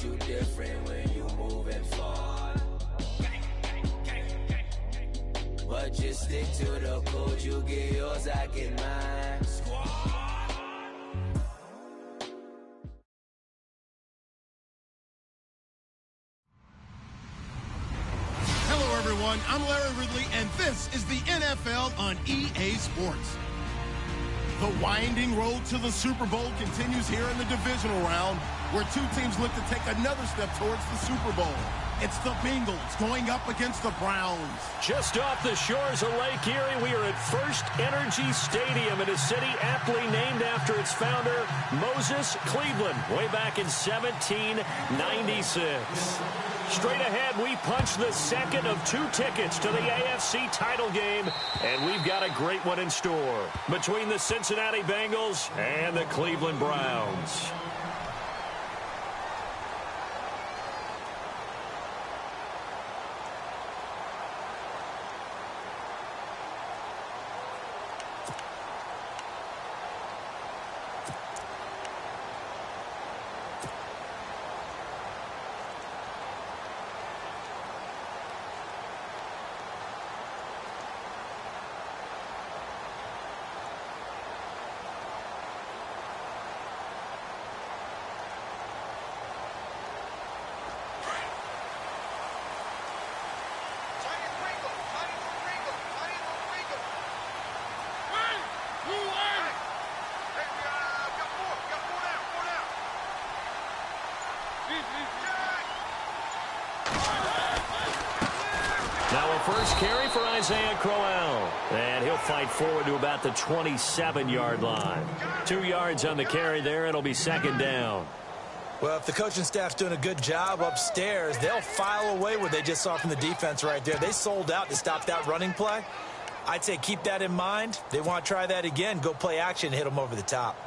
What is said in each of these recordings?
you different when you moving forward. But just stick to the code, you get yours, I get mine. Hello, everyone. I'm Larry Ridley, and this is the NFL on EA Sports. The winding road to the Super Bowl continues here in the divisional round, where two teams look to take another step towards the Super Bowl. It's the Bengals going up against the Browns. Just off the shores of Lake Erie, we are at First Energy Stadium in a city aptly named after its founder, Moses Cleveland, way back in 1796. Straight ahead, we punch the second of two tickets to the AFC title game, and we've got a great one in store between the Cincinnati Bengals and the Cleveland Browns. Now a first carry for Isaiah Crowell. And he'll fight forward to about the 27-yard line. 2 yards on the carry there. It'll be second down. Well, if the coaching staff's doing a good job upstairs, they'll file away what they just saw from the defense right there. They sold out to stop that running play. I'd say keep that in mind. They want to try that again. Go play action, hit them over the top.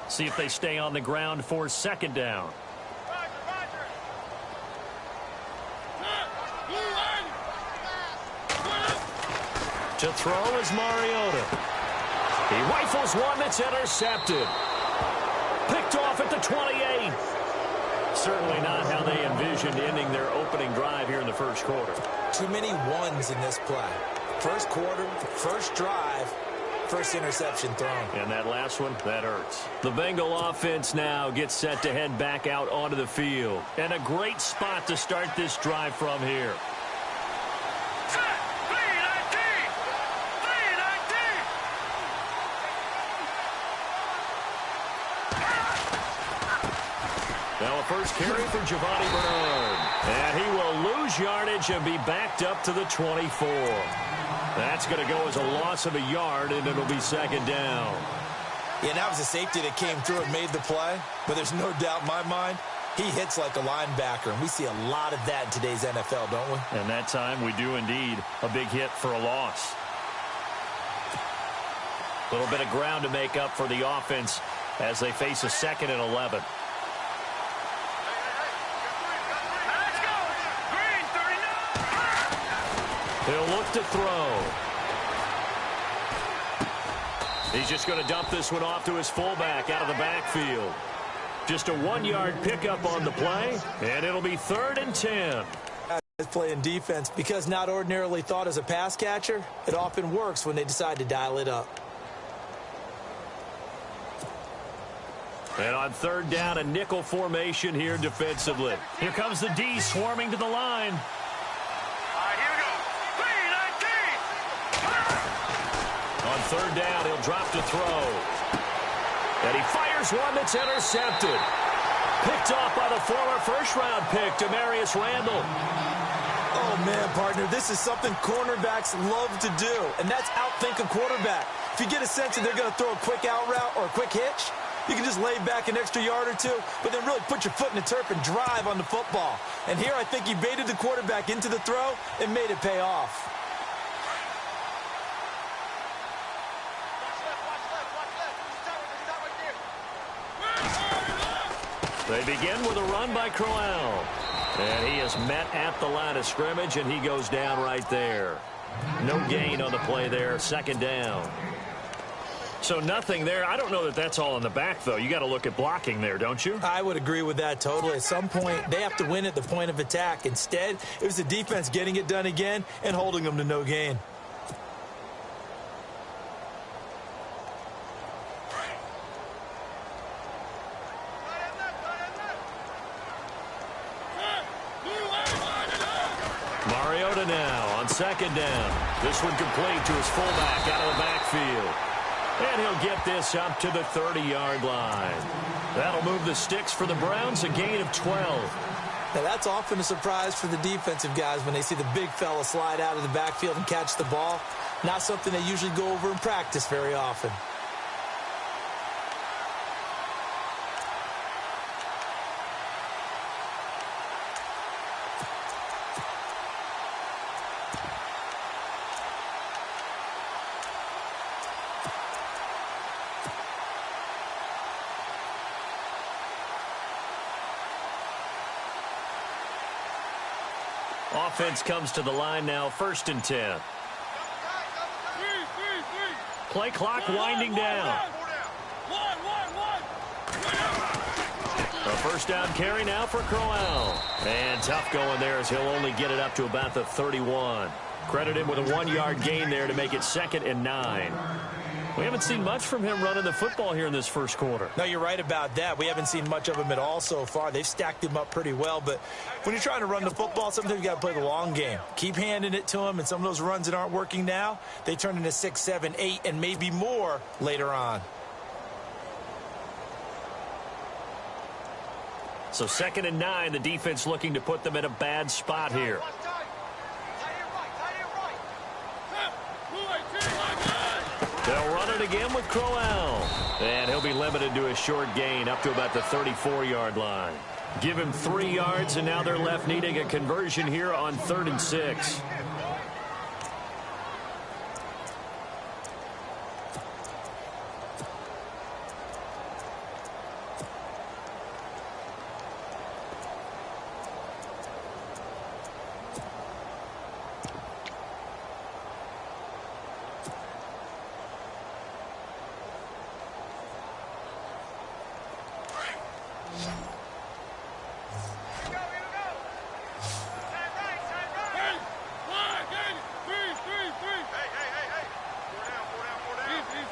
See if they stay on the ground for second down. To throw is Mariota. He rifles one that's intercepted. Picked off at the 28. Certainly not how they envisioned ending their opening drive here in the first quarter. Too many ones in this play. First quarter, first drive, first interception thrown. And that last one, that hurts. The Bengal offense now gets set to head back out onto the field. And a great spot to start this drive from here. Now a first carry for Giovanni Bernard. And he will lose yardage and be backed up to the 24. That's going to go as a loss of a yard, and it'll be second down. Yeah, that was a safety that came through and made the play. But there's no doubt in my mind, he hits like a linebacker. And we see a lot of that in today's NFL, don't we? And that time we do indeed. A big hit for a loss. A little bit of ground to make up for the offense as they face a 2nd and 11. He'll look to throw. He's just going to dump this one off to his fullback out of the backfield. Just a 1-yard pickup on the play, and it'll be 3rd and 10. Playing defense, because not ordinarily thought as a pass catcher, it often works when they decide to dial it up. And on 3rd down, a nickel formation here defensively. Here comes the D swarming to the line. On 3rd down, he'll drop to throw. And he fires one that's intercepted. Picked off by the former first-round pick, Demarius Randall. Oh, man, partner, this is something cornerbacks love to do, and that's outthink a quarterback. If you get a sense that they're going to throw a quick out route or a quick hitch, you can just lay back an extra yard or two, but then really put your foot in the turf and drive on the football. And here I think he baited the quarterback into the throw and made it pay off. They begin with a run by Crowell. And he is met at the line of scrimmage, and he goes down right there. No gain on the play there, second down. So nothing there. I don't know that that's all in the back, though. You got to look at blocking there, don't you? I would agree with that totally. At some point, they have to win at the point of attack. Instead, it was the defense getting it done again and holding them to no gain. Mariota now on second down. This one complete to his fullback out of the backfield. And he'll get this up to the 30-yard line. That'll move the sticks for the Browns, a gain of 12. Now, that's often a surprise for the defensive guys when they see the big fella slide out of the backfield and catch the ball. Not something they usually go over in practice very often. Offense comes to the line now, 1st and 10. Play clock winding down. A first down carry now for Crowell. And tough going there as he'll only get it up to about the 31. Credited with a 1-yard gain there to make it 2nd and 9. We haven't seen much from him running the football here in this first quarter. No, you're right about that. We haven't seen much of him at all so far. They've stacked him up pretty well, but when you're trying to run the football, sometimes you got to play the long game. Keep handing it to him, and some of those runs that aren't working now, they turn into 6, 7, 8, and maybe more later on. So 2nd and 9, the defense looking to put them in a bad spot here. They'll run it again with Crowell. And he'll be limited to a short gain up to about the 34-yard line. Give him 3 yards, and now they're left needing a conversion here on 3rd and 6.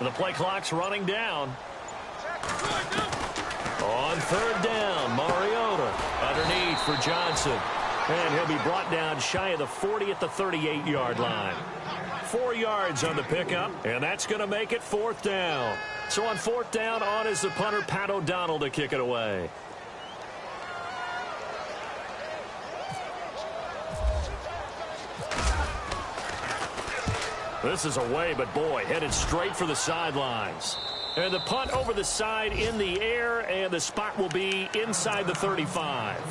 The play clock's running down. On 3rd down, Mariota underneath for Johnson. And he'll be brought down shy of the 40 at the 38-yard line. 4 yards on the pickup, and that's going to make it 4th down. So on 4th down, on is the punter, Pat O'Donnell, to kick it away. This is away, but boy, headed straight for the sidelines. And the punt over the side in the air, and the spot will be inside the 35.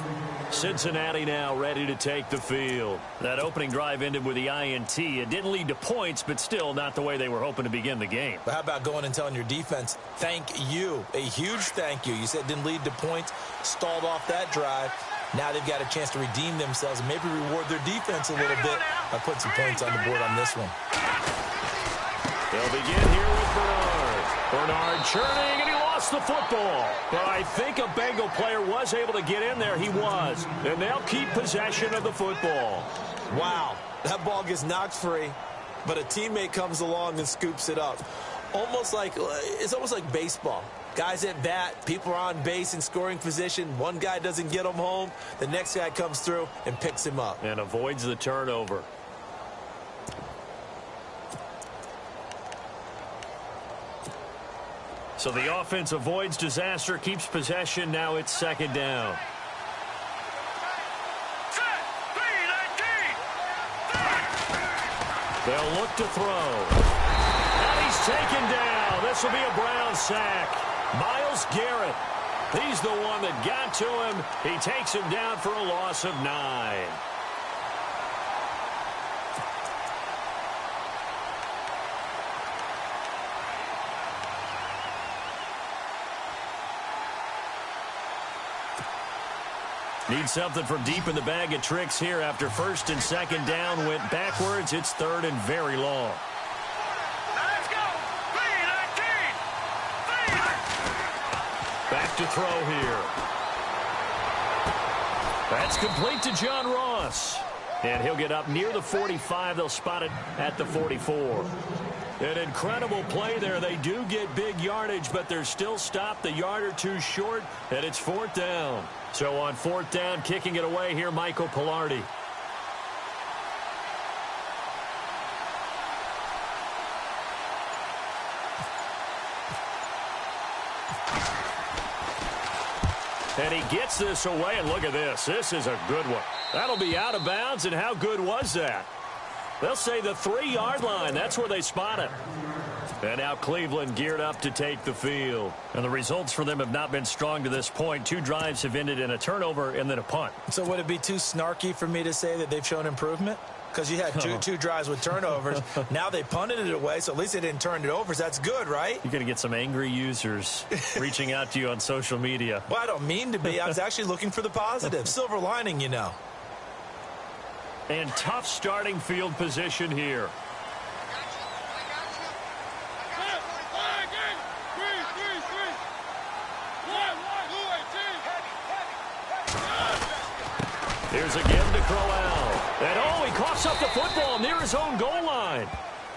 Cincinnati now ready to take the field. That opening drive ended with the INT. It didn't lead to points, but still not the way they were hoping to begin the game. But how about going and telling your defense, thank you, a huge thank you. You said it didn't lead to points, stalled off that drive. Now they've got a chance to redeem themselves and maybe reward their defense a little bit by putting some points on the board on this one. They'll begin here with Bernard. Bernard churning, and he lost the football. But I think a Bengal player was able to get in there. He was. And they'll keep possession of the football. Wow, that ball gets knocked free, but a teammate comes along and scoops it up. It's almost like baseball. Guys at bat, people are on base in scoring position. One guy doesn't get him home. The next guy comes through and picks him up. And avoids the turnover. So the offense avoids disaster, keeps possession. Now it's 2nd down. They'll look to throw. And he's taken down. This will be a Brown sack. Myles Garrett. He's the one that got to him. He takes him down for a loss of 9. Need something from deep in the bag of tricks here after first and second down went backwards. It's third and very long. Let's go. 3-19. Back to throw here. That's complete to John Ross. And he'll get up near the 45. They'll spot it at the 44. An incredible play there. They do get big yardage, but they're still stopped a yard or two short, and it's fourth down. So on fourth down, kicking it away here, Michael Pilardi. And he gets this away, and look at this. This is a good one. That'll be out of bounds, and how good was that? They'll say the 3-yard line. That's where they spot it. And now Cleveland geared up to take the field. And the results for them have not been strong to this point. 2 drives have ended in a turnover and then a punt. So would it be too snarky for me to say that they've shown improvement? Because you had two drives with turnovers. Now they punted it away, so at least they didn't turn it over. So that's good, right? You're going to get some angry users reaching out to you on social media. Well, I don't mean to be. I was actually looking for the positive. Silver lining, you know. And tough starting field position here. Here's again to Crowell. And he coughs up the football near his own goal line.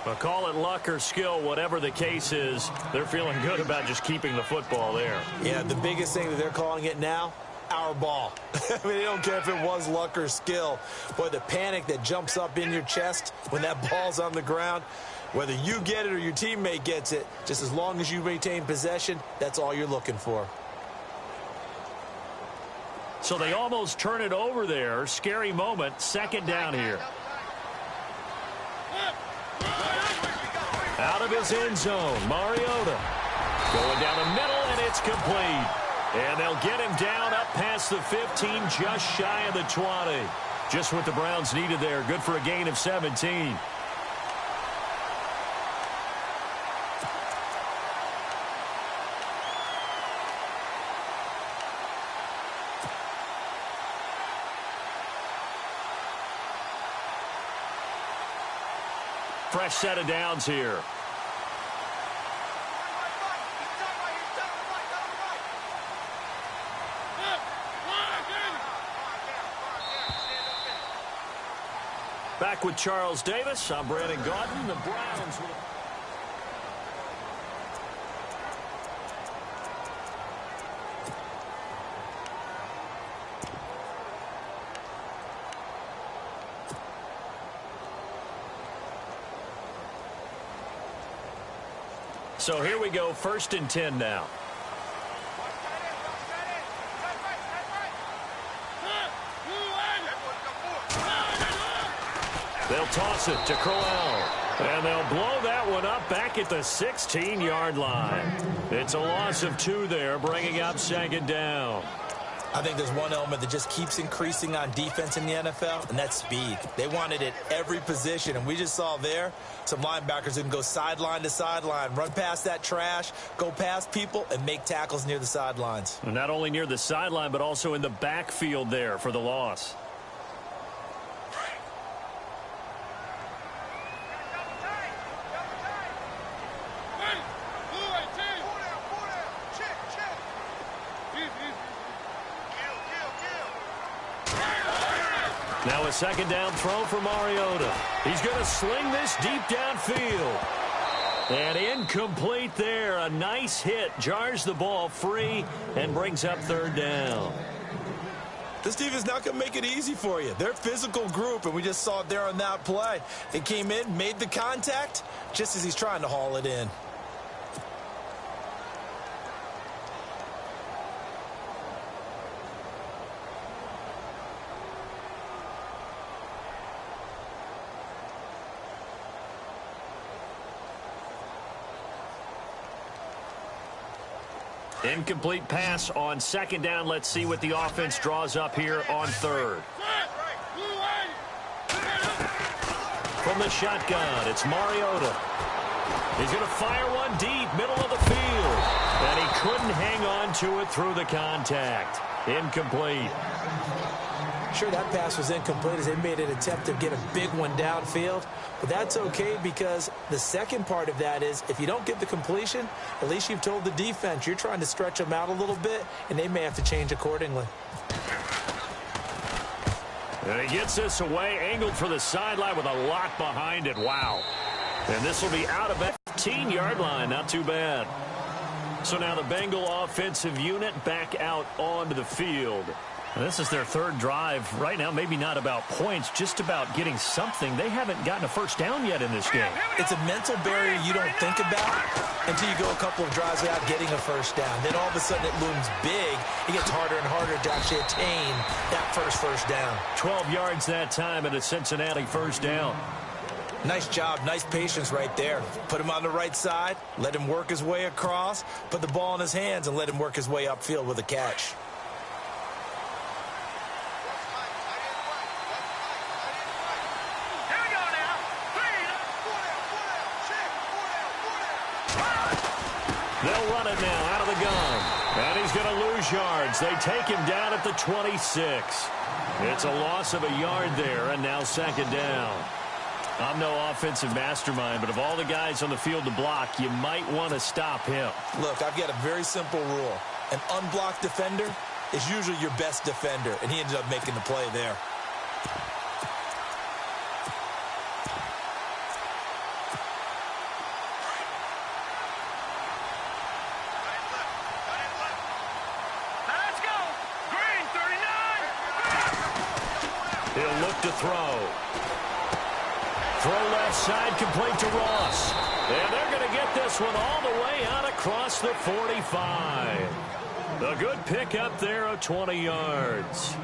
But call it luck or skill, whatever the case is, they're feeling good about just keeping the football there. Yeah, the biggest thing that they're calling it now, our ball. I mean, they don't care if it was luck or skill. Boy, the panic that jumps up in your chest when that ball's on the ground, whether you get it or your teammate gets it, just as long as you maintain possession, that's all you're looking for. So they almost turn it over there. Scary moment. Second down here. Out of his end zone, Mariota. Going down the middle, and it's complete. And they'll get him down up past the 15, just shy of the 20. Just what the Browns needed there. Good for a gain of 17. Fresh set of downs here. Back with Charles Davis. I'm Brandon Gaudin. The Browns will... So here we go, first and 10 now. They'll toss it to Crowell. And they'll blow that one up back at the 16-yard line. It's a loss of 2 there, bringing up second down. I think there's one element that just keeps increasing on defense in the NFL, and that's speed. They want it at every position, and we just saw there some linebackers who can go sideline to sideline, run past that trash, go past people, and make tackles near the sidelines. And not only near the sideline, but also in the backfield there for the loss. Now a second down throw for Mariota. He's going to sling this deep downfield. And incomplete there. A nice hit. Jars the ball free and brings up third down. This team is not going to make it easy for you. They're a physical group, and we just saw it there on that play. They came in, made the contact, just as he's trying to haul it in. Incomplete pass on second down. Let's see what the offense draws up here on third. From the shotgun, it's Mariota. He's going to fire one deep, middle of the field. And he couldn't hang on to it through the contact. Incomplete. Sure, that pass was incomplete as they made an attempt to get a big one downfield. But that's okay because the second part of that is if you don't get the completion, at least you've told the defense you're trying to stretch them out a little bit, and they may have to change accordingly. And he gets this away, angled for the sideline with a lot behind it. Wow. And this will be out of that 15-yard line. Not too bad. So now the Bengal offensive unit back out onto the field. And this is their third drive. Right now, maybe not about points, just about getting something. They haven't gotten a first down yet in this game. It's a mental barrier you don't think about until you go a couple of drives without getting a first down. Then all of a sudden it looms big. It gets harder and harder to actually attain that first down. 12 yards that time and a Cincinnati first down. Nice job, nice patience right there. Put him on the right side, let him work his way across, put the ball in his hands, and let him work his way upfield with a catch. They'll run it now out of the gun. And he's going to lose yards. They take him down at the 26. It's a loss of a yard there, and now second down. I'm no offensive mastermind, but of all the guys on the field to block, you might want to stop him. Look, I've got a very simple rule. An unblocked defender is usually your best defender, and he ended up making the play there. Let's go. Green, 39. He'll look to throw. Throw left side, complete to Ross. And they're going to get this one all the way out across the 45. A good pickup there of 20 yards.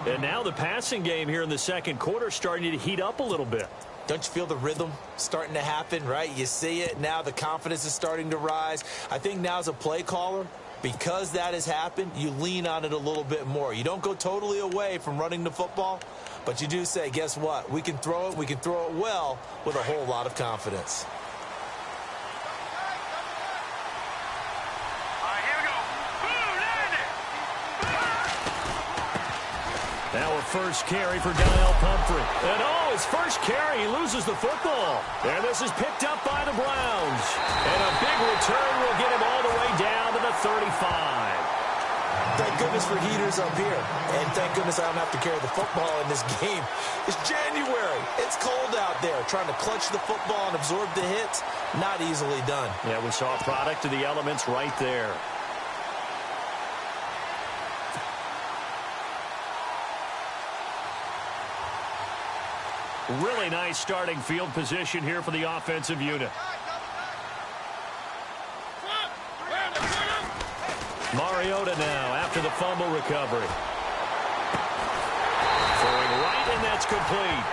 And now the passing game here in the second quarter starting to heat up a little bit. Don't you feel the rhythm starting to happen, right? You see it. Now the confidence is starting to rise. I think now as a play caller, because that has happened, you lean on it a little bit more. You don't go totally away from running the football, but you do say, guess what? We can throw it well with a whole lot of confidence. All right, here we go. Boom, landed. Now a first carry for Daniel Pumphrey. And his first carry, he loses the football. And this is picked up by the Browns. And a big return will get him all the way down to the 35. Thank goodness for heaters up here. And thank goodness I don't have to carry the football in this game. It's January. It's cold out there. Trying to clutch the football and absorb the hits, not easily done. Yeah, we saw a product of the elements right there. Really nice starting field position here for the offensive unit. Mariota now after the fumble recovery. Throwing right, and that's complete.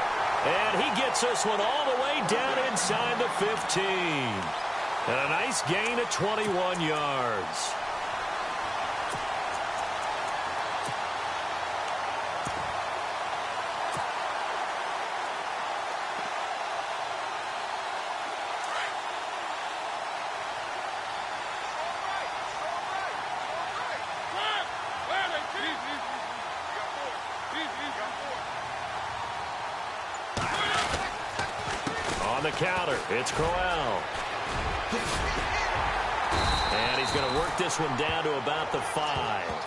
And he gets this one all the way down inside the 15. And a nice gain of 21 yards. On the counter, it's Crowell. And he's going to work this one down to about the 5.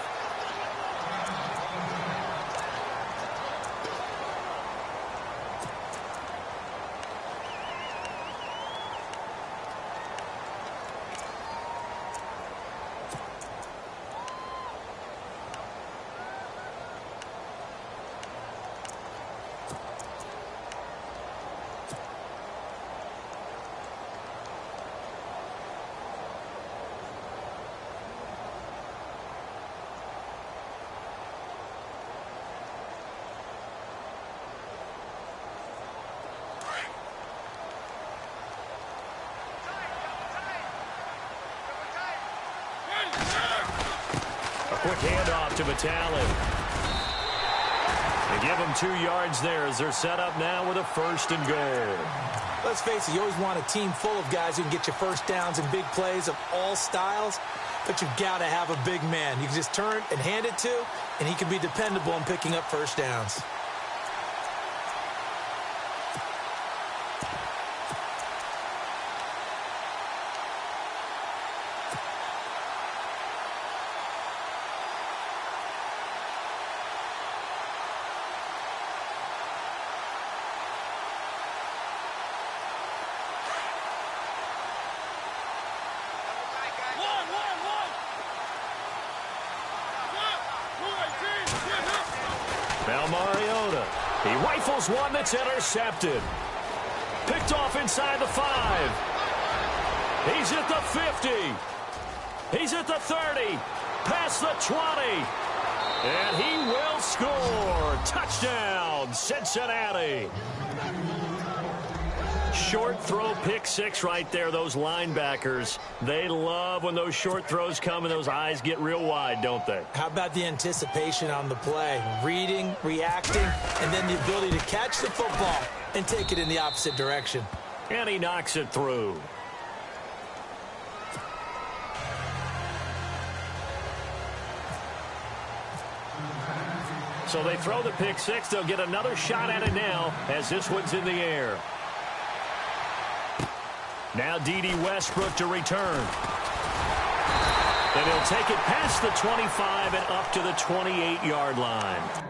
Quick handoff to Vitale. They give them 2 yards there as they're set up now with a 1st and goal. Let's face it, you always want a team full of guys who can get you first downs and big plays of all styles. but you've got to have a big man. You can just turn and hand it to, and he can be dependable in picking up first downs. Now Mariota. He rifles one that's intercepted. Picked off inside the 5. He's at the 50. He's at the 30. Past the 20. And he will score. Touchdown, Cincinnati. Short throw pick 6 right there. Those linebackers, they love when those short throws come and those eyes get real wide, don't they? How about the anticipation on the play? Reading, reacting, and then the ability to catch the football and take it in the opposite direction. And he knocks it through. So they throw the pick 6. They'll get another shot at it now as this one's in the air. Now D.D. Westbrook to return. And he'll take it past the 25 and up to the 28-yard line.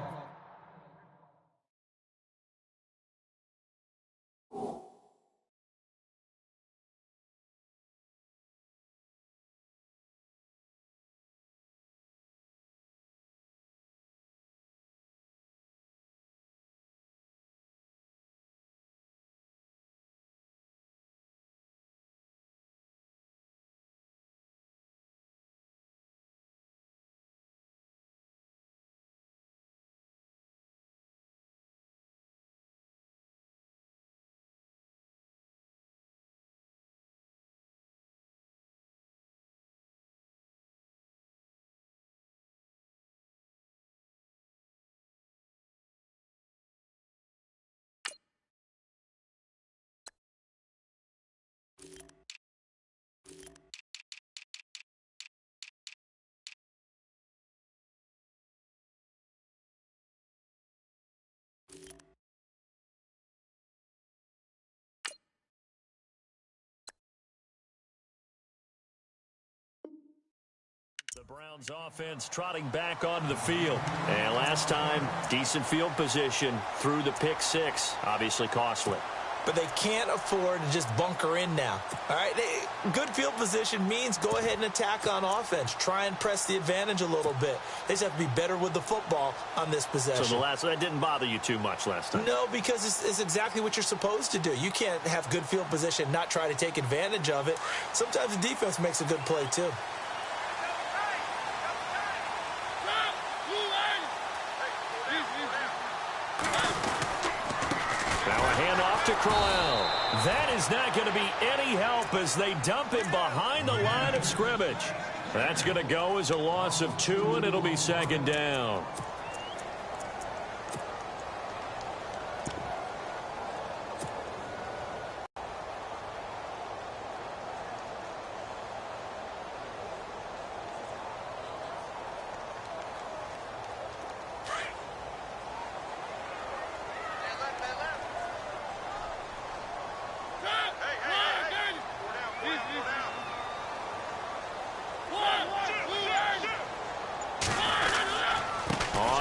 The Browns offense trotting back onto the field. And last time, decent field position through the pick 6. Obviously costly. But they can't afford to just bunker in now. All right, good field position means go ahead and attack on offense. Try and press the advantage a little bit. They just have to be better with the football on this possession. So that didn't bother you too much last time? No, because it's exactly what you're supposed to do. You can't have good field position, not try to take advantage of it. Sometimes the defense makes a good play too. To Crowell. That is not going to be any help as they dump him behind the line of scrimmage. That's going to go as a loss of 2, and it'll be second down.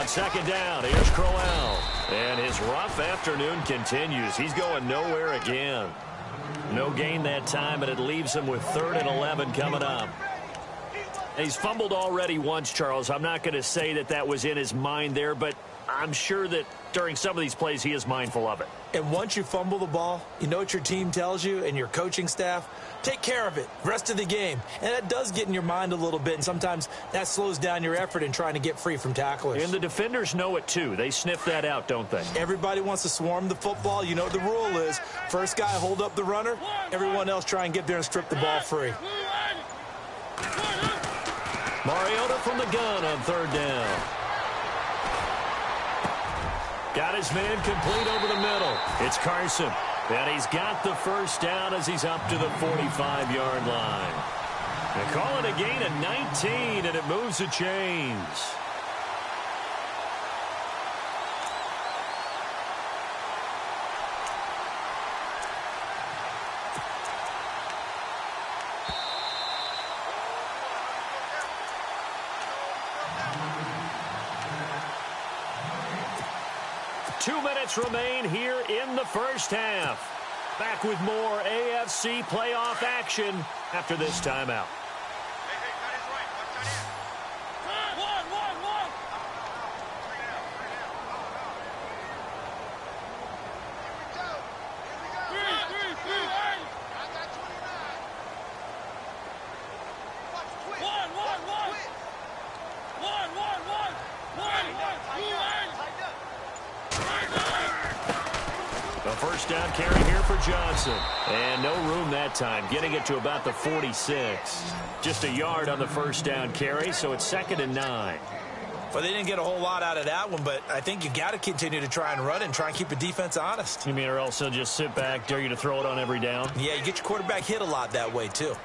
Second down, here's Crowell. And his rough afternoon continues. He's going nowhere again. No gain that time, and it leaves him with 3rd and 11 coming up. He's fumbled already once, Charles. I'm not going to say that was in his mind there, but I'm sure that during some of these plays he is mindful of it. And once you fumble the ball, you know what your team tells you and your coaching staff? Take care of it rest of the game. And that does get in your mind a little bit, and sometimes that slows down your effort in trying to get free from tacklers. And the defenders know it too. They sniff that out, don't they? Everybody wants to swarm the football. You know what the rule is. First guy hold up the runner. Everyone else try and get there and strip the ball free. Mariota from the gun on 3rd down. Got his man complete over the middle. It's Carson. And he's got the first down as he's up to the 45-yard line. They call it a gain of 19, and it moves the chains. Remain here in the first half. Back with more AFC playoff action after this timeout. First down carry here for Johnson. And no room that time, getting it to about the 46. Just a yard on the first down carry, so it's 2nd and 9. Well, they didn't get a whole lot out of that one, but I think you got to continue to try and run and try and keep the defense honest. You mean or else they'll just sit back, dare you to throw it on every down? Yeah, you get your quarterback hit a lot that way, too.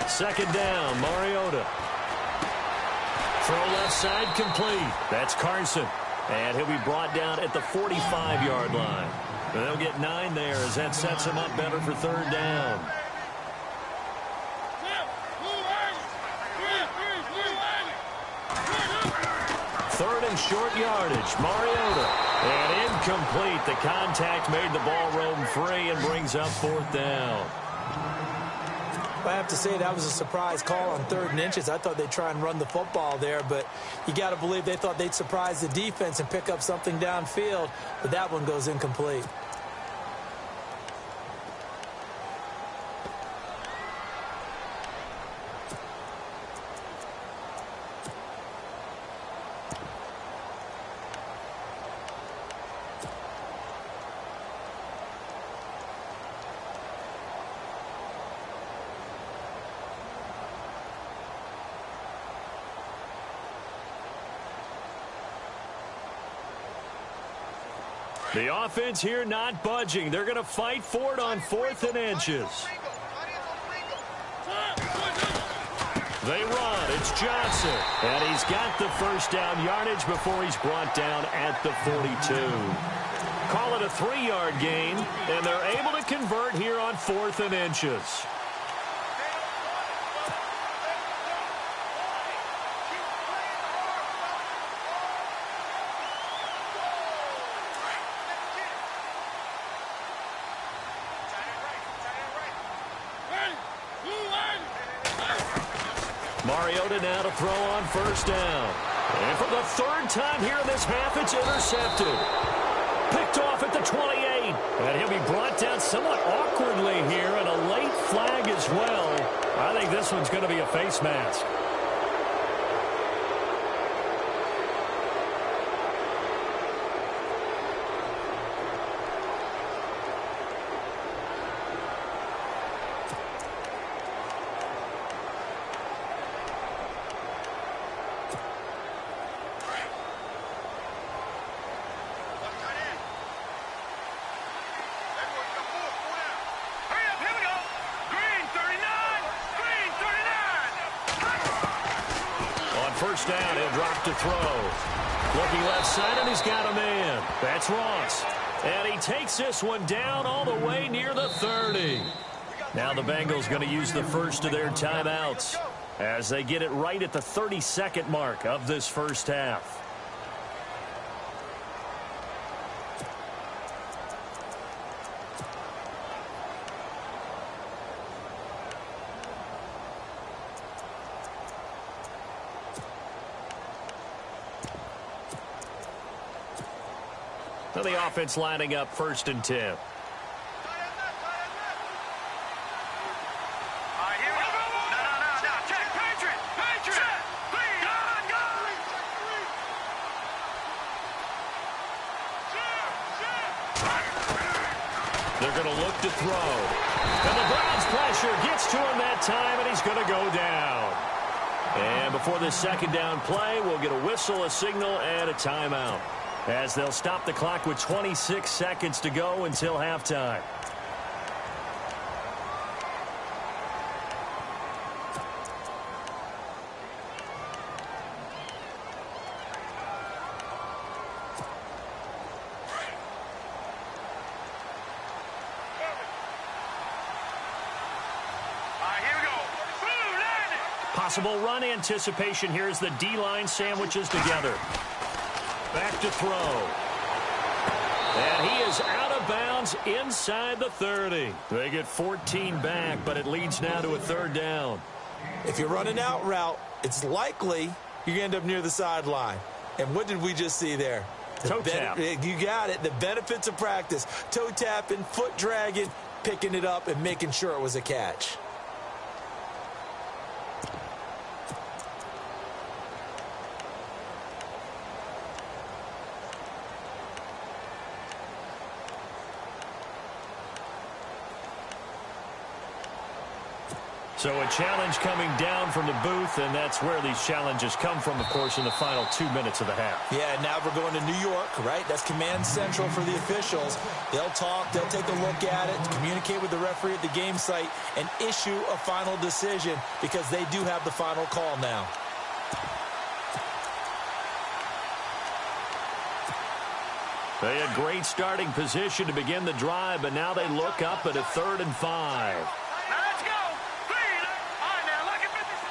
Second down, Mariota. Throw left side complete. That's Carson. And he'll be brought down at the 45-yard line. They'll get 9 there as that sets him up better for third down. Third and short yardage, Mariota. And incomplete. The contact made the ball roam free and brings up fourth down. I have to say that was a surprise call on 3rd and inches. I thought they'd try and run the football there, but you got to believe they thought they'd surprise the defense and pick up something downfield, but that one goes incomplete. The offense here not budging. They're going to fight for it on 4th and inches. They run. It's Johnson. And he's got the first down yardage before he's brought down at the 42. Call it a 3-yard gain, and they're able to convert here on 4th and inches. Mariota now to throw on first down. And for the 3rd time here in this half, it's intercepted. Picked off at the 28. And he'll be brought down somewhat awkwardly here, and a late flag as well. I think this one's going to be a face mask. First down, he'll drop to throw. Looking left side, and he's got a man. That's Ross. And he takes this one down all the way near the 30. Now the Bengals going to use the first of their timeouts as they get it right at the 32nd mark of this first half. So the offense lining up 1st and 10. going to look to throw. And the Browns' pressure gets to him that time, and he's going to go down. And before this second down play, we'll get a whistle, a signal, and a timeout, as they'll stop the clock with 26 seconds to go until halftime. Possible run anticipation here as the D-line sandwiches together. Back to throw. And he is out of bounds inside the 30. They get 14 back, but it leads now to a third down. If you're running out route, it's likely you're going to end up near the sideline. And what did we just see there? Toe tap. You got it. The benefits of practice. Toe tapping, foot dragging, picking it up, and making sure it was a catch. So a challenge coming down from the booth, and that's where these challenges come from, of course, in the final 2 minutes of the half. Yeah, now we're going to New York, right? That's command central for the officials. They'll talk, they'll take a look at it, communicate with the referee at the game site, and issue a final decision because they do have the final call now. They had great starting position to begin the drive, but now they look up at a 3rd and 5.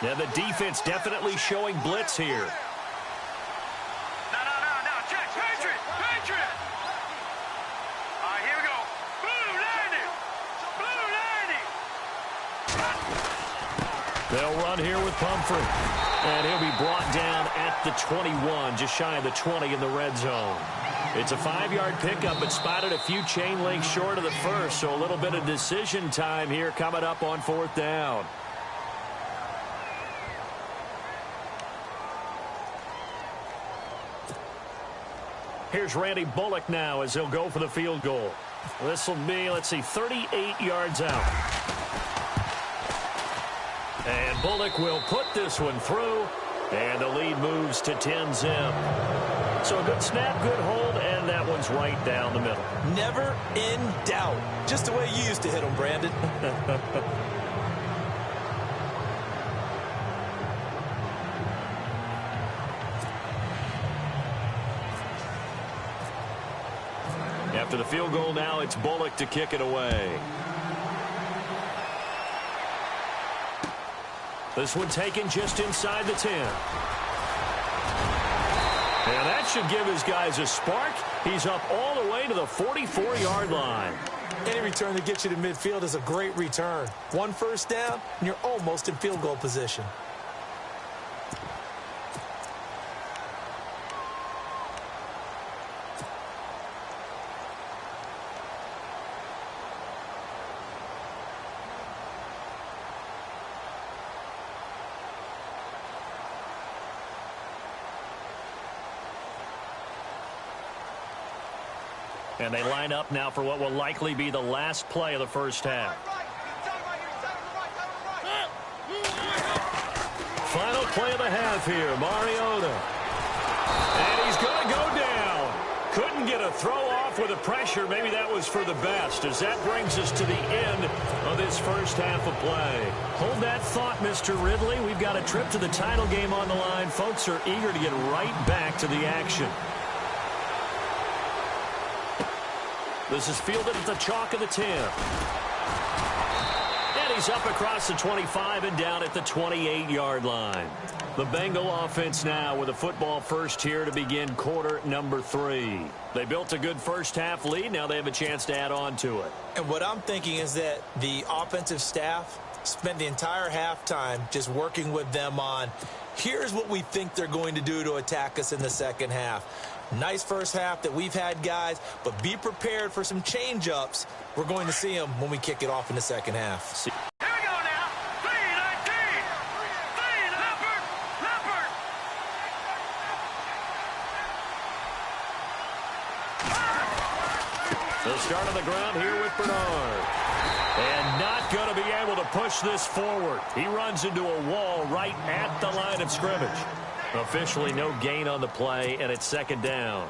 Yeah, the defense definitely showing blitz here. No. Check. Patriot. All right, here we go. Blue 90. They'll run here with Pumphrey. And he'll be brought down at the 21, just shy of the 20 in the red zone. It's a 5-yard pickup, but spotted a few chain links short of the first, so a little bit of decision time here coming up on 4th down. Here's Randy Bullock now as he'll go for the field goal. This will be, 38 yards out. And Bullock will put this one through, and the lead moves to 10-zip. So a good snap, good hold, and that one's right down the middle. Never in doubt. Just the way you used to hit them, Brandon. After the field goal now, it's Bullock to kick it away. This one taken just inside the 10. And that should give his guys a spark. He's up all the way to the 44-yard line. Any return that gets you to midfield is a great return. 1 first down, and you're almost in field goal position. And they line up now for what will likely be the last play of the first half. Final play of the half here, Mariota. And he's going to go down. Couldn't get a throw off with the pressure. Maybe that was for the best, as that brings us to the end of this first half of play. Hold that thought, Mr. Ridley. We've got a trip to the title game on the line. Folks are eager to get right back to the action. This is fielded at the chalk of the 10. And he's up across the 25 and down at the 28-yard line. The Bengal offense now with a football first here to begin quarter number 3. They built a good first half lead. Now they have a chance to add on to it. And what I'm thinking is that the offensive staff spent the entire halftime just working with them on, here's what we think they're going to do to attack us in the second half. Nice first half that we've had, guys, but be prepared for some change-ups. We're going to see them when we kick it off in the second half. Here we go now. 3-19. Leopard. The start on the ground here with Bernard. And not going to be able to push this forward. He runs into a wall right at the line of scrimmage. Officially no gain on the play, and it's second down.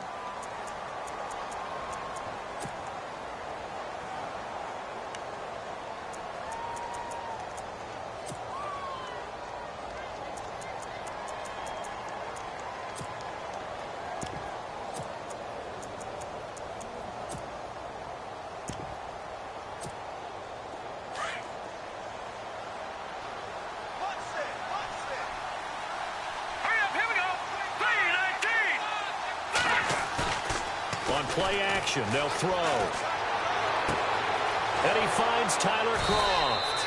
Play action, they'll throw. And he finds Tyler Croft.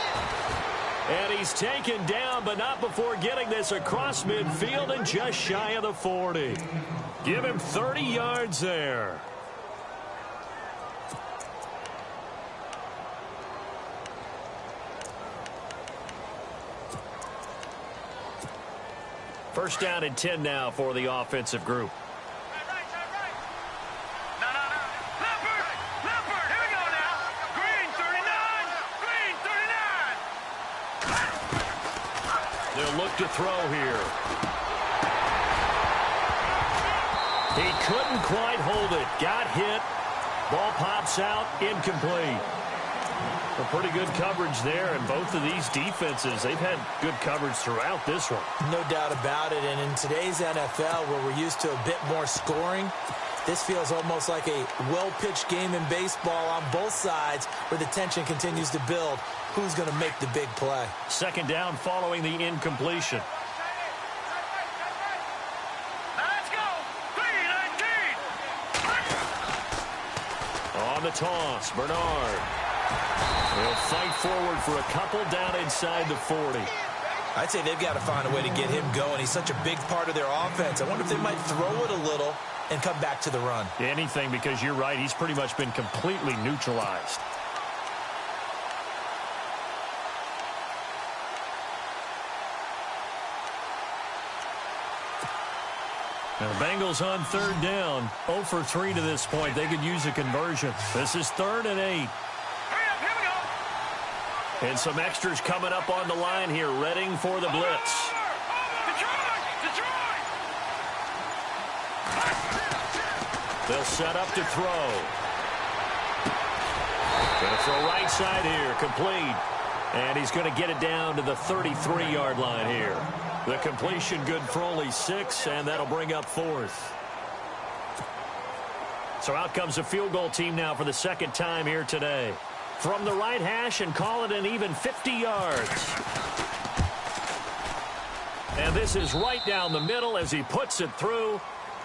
And he's taken down, but not before getting this across midfield and just shy of the 40. Give him 30 yards there. First down and 10 now for the offensive group. Look to throw here. He couldn't quite hold it. Got hit. Ball pops out. Incomplete. A pretty good coverage there, and both of these defenses, they've had good coverage throughout this one. No doubt about it, and in today's NFL, where we're used to a bit more scoring, this feels almost like a well-pitched game in baseball on both sides where the tension continues to build. Who's going to make the big play? Second down following the incompletion. Let's go. 3-19. On the toss, Bernard. He'll fight forward for a couple down inside the 40. I'd say they've got to find a way to get him going. He's such a big part of their offense. I wonder if they might throw it a little and come back to the run. Anything, because you're right. He's pretty much been completely neutralized. Now the Bengals on third down. 0 for 3 to this point. They could use a conversion. This is 3rd and 8. Hurry up, here we go. And some extras coming up on the line here, readying for the blitz. Detroit! They'll set up to throw. Going to throw right side here, complete. And he's going to get it down to the 33-yard line here. The completion good for only 6, and that'll bring up 4th. So out comes the field goal team now for the second time here today. From the right hash and call it an even 50 yards. And this is right down the middle as he puts it through.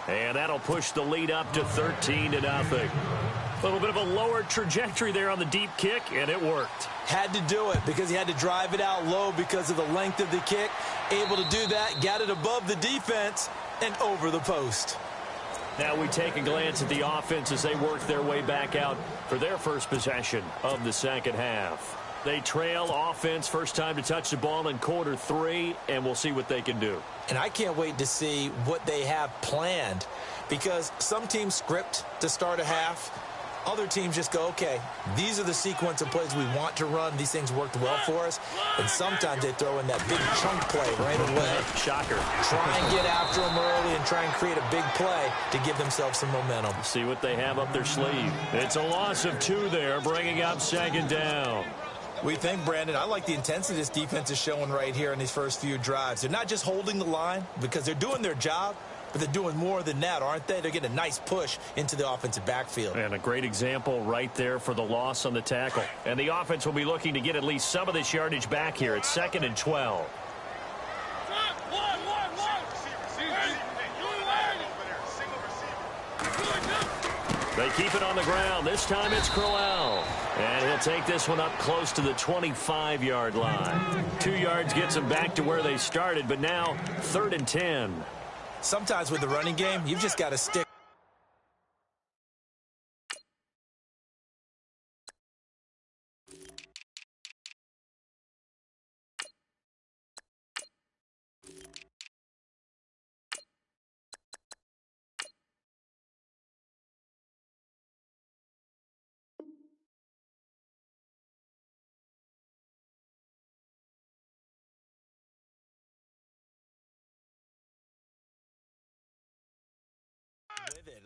And that'll push the lead up to 13-0. A little bit of a lower trajectory there on the deep kick, and it worked. Had to do it because he had to drive it out low because of the length of the kick. Able to do that, got it above the defense and over the post. Now we take a glance at the offense as they work their way back out for their first possession of the second half. They trail offense, first time to touch the ball in quarter 3, and we'll see what they can do. And I can't wait to see what they have planned, because some teams script to start a half. Other teams just go, okay, these are the sequence of plays we want to run. These things worked well for us. And sometimes they throw in that big chunk play right away. Shocker. Try and get after them early and try and create a big play to give themselves some momentum. See what they have up their sleeve. It's a loss of 2 there, bringing up second down. We think, Brandon, I like the intensity this defense is showing right here in these first few drives. They're not just holding the line because they're doing their job, but they're doing more than that, aren't they? They're getting a nice push into the offensive backfield. And a great example right there for the loss on the tackle. And the offense will be looking to get at least some of this yardage back here. It's 2nd and 12. They keep it on the ground. This time it's Crowell. And he'll take this one up close to the 25-yard line. 2 yards gets them back to where they started, but now 3rd and 10. Sometimes with the running game, you've just got to stick.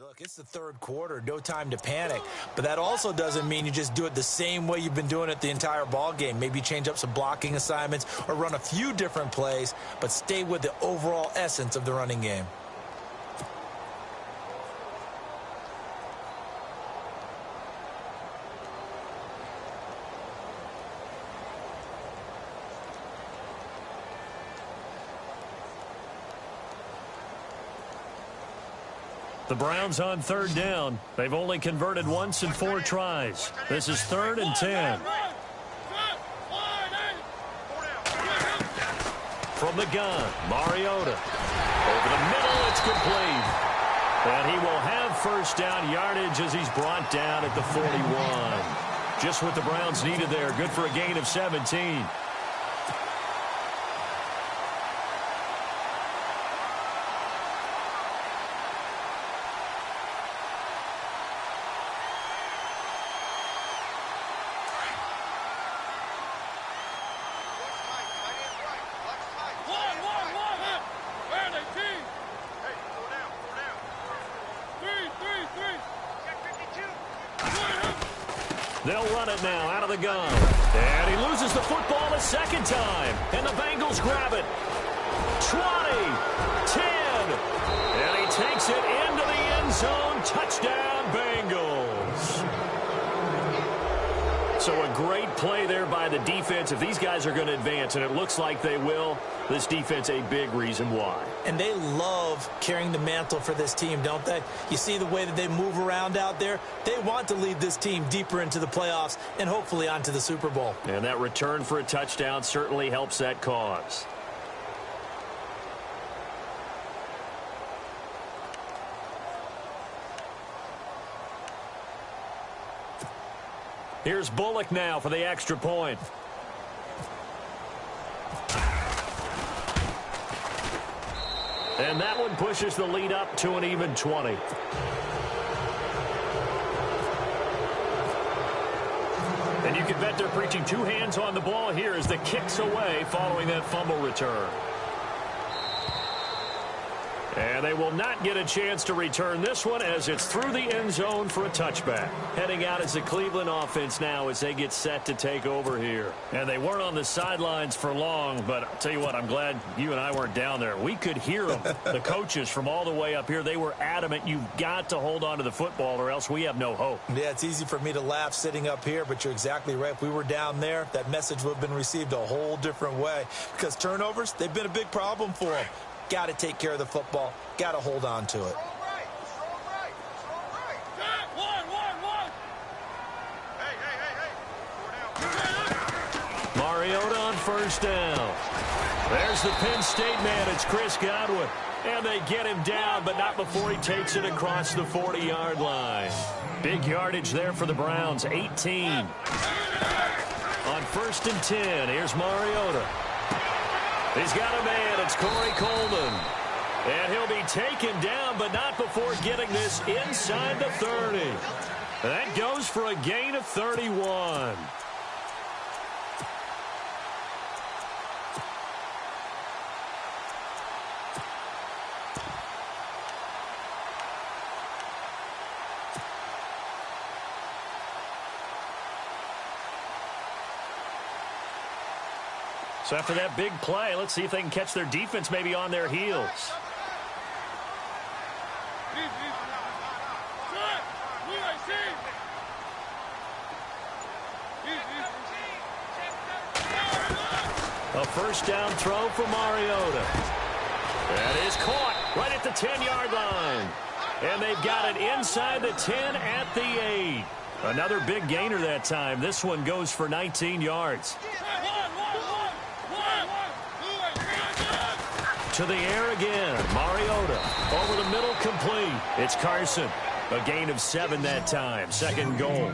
Look, it's the third quarter, no time to panic. But that also doesn't mean you just do it the same way you've been doing it the entire ball game. Maybe change up some blocking assignments or run a few different plays, but stay with the overall essence of the running game. The Browns on third down. They've only converted once in 4 tries. This is 3rd and 10. From the gun, Mariota. Over the middle, it's complete. And he will have first down yardage as he's brought down at the 41. Just what the Browns needed there. Good for a gain of 17. They'll run it now out of the gun. And he loses the football a second time. And the Bengals grab it. 20, 10. And he takes it into the end zone. Touchdown, Bengals. So a great play there by the defense. If these guys are going to advance, and it looks like they will, this defense a big reason why. And they love carrying the mantle for this team, don't they? You see the way that they move around out there? They want to lead this team deeper into the playoffs and hopefully onto the Super Bowl. And that return for a touchdown certainly helps that cause. Here's Bullock now for the extra point. And that one pushes the lead up to an even 20. And you can bet they're preaching 2 hands on the ball here as the kick's away following that fumble return. And they will not get a chance to return this one as it's through the end zone for a touchback. Heading out is the Cleveland offense now as they get set to take over here. And they weren't on the sidelines for long, but I'll tell you what, I'm glad you and I weren't down there. We could hear them, the coaches from all the way up here. They were adamant, you've got to hold on to the football or else we have no hope. Yeah, it's easy for me to laugh sitting up here, but you're exactly right. If we were down there, that message would have been received a whole different way because turnovers, they've been a big problem for them. Got to take care of the football. Got to hold on to it. Mariota on first down. There's the Penn State man. It's Chris Godwin. And they get him down, but not before he takes it across the 40-yard line. Big yardage there for the Browns, 18. On 1st and 10, here's Mariota. He's got a man. It's Corey Coleman. And he'll be taken down, but not before getting this inside the 30. That goes for a gain of 31. So after that big play, let's see if they can catch their defense maybe on their heels. A first down throw for Mariota. That is caught right at the 10-yard line. And they've got it inside the 10 at the 8. Another big gainer that time. This one goes for 19 yards. To the air again. Mariota over the middle, complete. It's Carson. A gain of 7 that time. 2nd goal.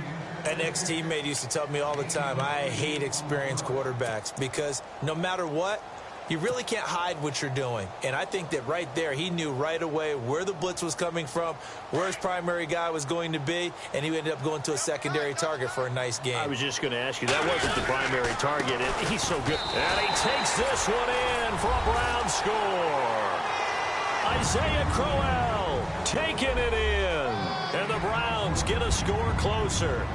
An ex-teammate used to tell me all the time, I hate experienced quarterbacks because no matter what, you really can't hide what you're doing. And I think that right there, he knew right away where the blitz was coming from, where his primary guy was going to be, and he ended up going to a secondary target for a nice game. I was just going to ask you, that wasn't the primary target. He's so good. And he takes this one in for a Brown score. Isaiah Crowell taking it in. And the Browns get a score closer.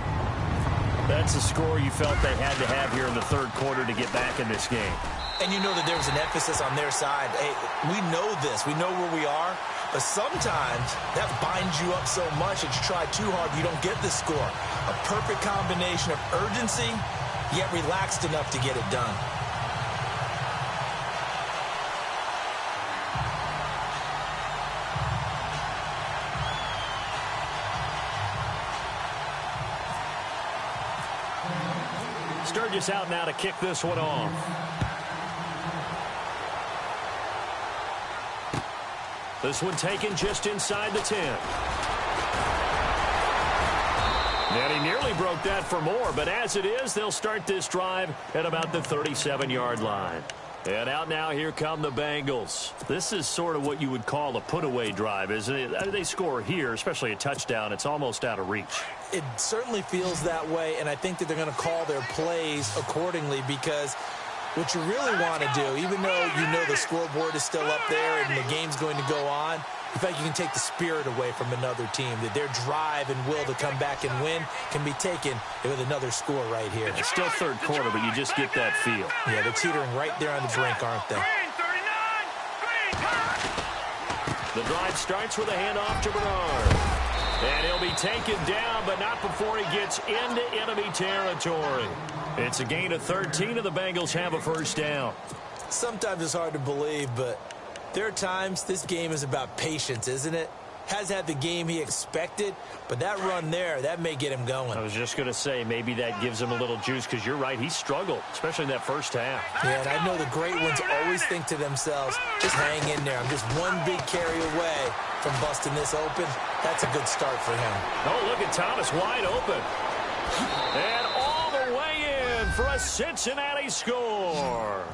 That's a score you felt they had to have here in the third quarter to get back in this game. And you know that there was an emphasis on their side. Hey, we know this. We know where we are. But sometimes that binds you up so much that you try too hard, you don't get the score. A perfect combination of urgency, yet relaxed enough to get it done. Sturgis out now to kick this one off. This one taken just inside the 10. And he nearly broke that for more, but as it is, they'll start this drive at about the 37-yard line. And out now, here come the Bengals. This is sort of what you would call a put-away drive, isn't it? They score here, especially a touchdown. It's almost out of reach. It certainly feels that way, and I think that they're going to call their plays accordingly because what you really want to do, even though you know the scoreboard is still up there and the game's going to go on, in fact, you can take the spirit away from another team, that their drive and will to come back and win can be taken with another score right here. It's still third quarter, but you just get that feel. Yeah, they're teetering right there on the brink, aren't they? The drive starts with a handoff to Bernard. And he'll be taken down, but not before he gets into enemy territory. It's a gain of 13, and the Bengals have a first down. Sometimes it's hard to believe, but there are times this game is about patience, isn't it? Has had the game he expected, but that run there, that may get him going. I was just going to say, maybe that gives him a little juice, because you're right, he struggled, especially in that first half. Yeah, and I know the great ones always think to themselves, just hang in there. I'm just one big carry away from busting this open. That's a good start for him. Oh, look at Thomas wide open. And all the way in for a Cincinnati score.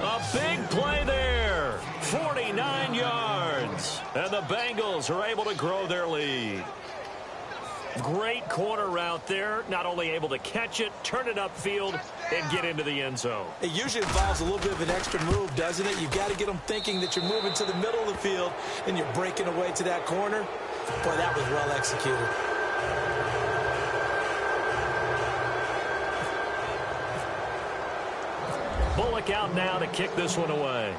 A big play there, 49 yards, and the Bengals are able to grow their lead. Great corner route there, not only able to catch it, turn it upfield, and get into the end zone. It usually involves a little bit of an extra move, doesn't it? You've got to get them thinking that you're moving to the middle of the field and you're breaking away to that corner. Boy, that was well executed. Bullock out now to kick this one away.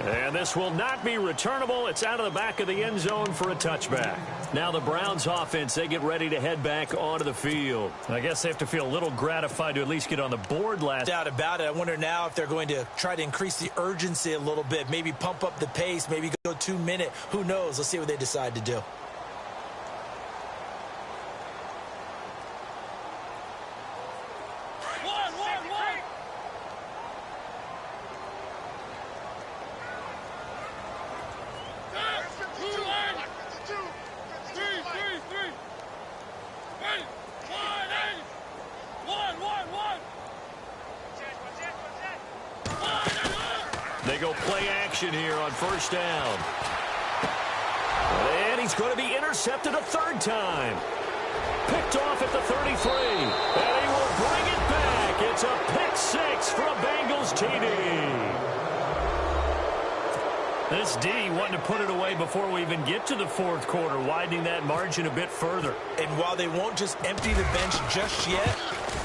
And this will not be returnable. It's out of the back of the end zone for a touchback. Now the Browns offense, they get ready to head back onto the field. I guess they have to feel a little gratified to at least get on the board last. Doubt about it. I wonder now if they're going to try to increase the urgency a little bit, maybe pump up the pace, maybe go 2 minute. Who knows? Let's see what they decide to do. They go play action here on first down. And he's going to be intercepted a third time. Picked off at the 33. And he will bring it back. It's a pick six for a Bengals TD. This D wanting to put it away before we even get to the fourth quarter, widening that margin a bit further. And while they won't just empty the bench just yet,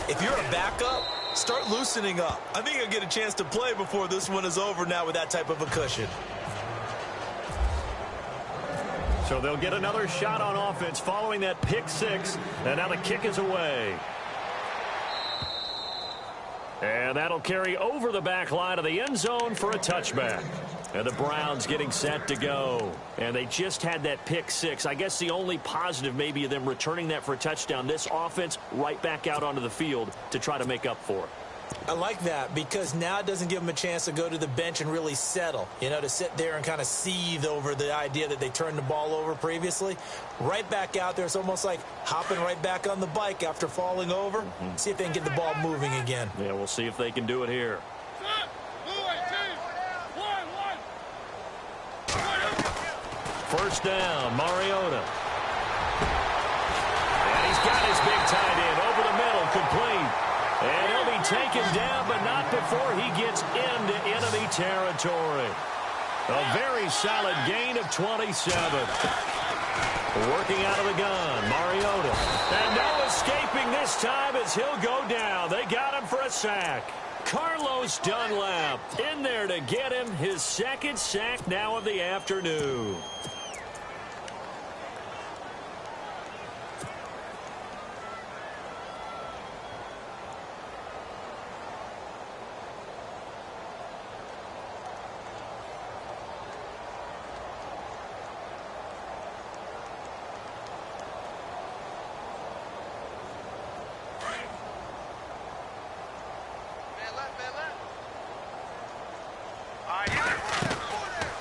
if you're a backup, start loosening up. I think you'll get a chance to play before this one is over now with that type of a cushion. So they'll get another shot on offense following that pick six. And now the kick is away. And that'll carry over the back line of the end zone for a touchback. And the Browns getting set to go. And they just had that pick six. I guess the only positive maybe of them returning that for a touchdown. This offense right back out onto the field to try to make up for it. I like that because now it doesn't give them a chance to go to the bench and really settle, you know, to sit there and kind of seethe over the idea that they turned the ball over previously. Right back out there, it's almost like hopping right back on the bike after falling over. See if they can get the ball moving again. Yeah, we'll see if they can do it here. First down, Mariota. And he's got his big tight end over the middle, complete. And he'll be taken down, but not before he gets into enemy territory. A very solid gain of 27. Working out of the gun, Mariota. And no escaping this time as he'll go down. They got him for a sack. Carlos Dunlap in there to get him his second sack now of the afternoon.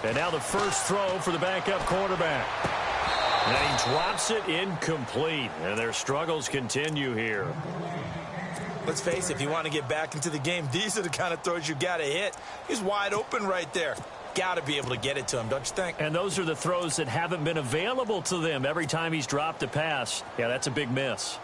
And now the first throw for the backup quarterback. And he drops it incomplete. And their struggles continue here. Let's face it, if you want to get back into the game, these are the kind of throws you got to hit. He's wide open right there. Got to be able to get it to him, don't you think? And those are the throws that haven't been available to them every time he's dropped a pass. Yeah, that's a big miss.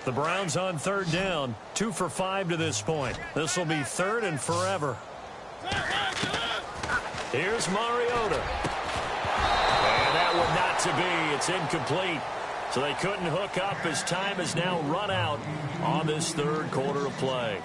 The Browns on third down, 2 for 5 to this point. This will be third and forever. Here's Mariota. And that one not to be. It's incomplete. So they couldn't hook up as time has now run out on this third quarter of play.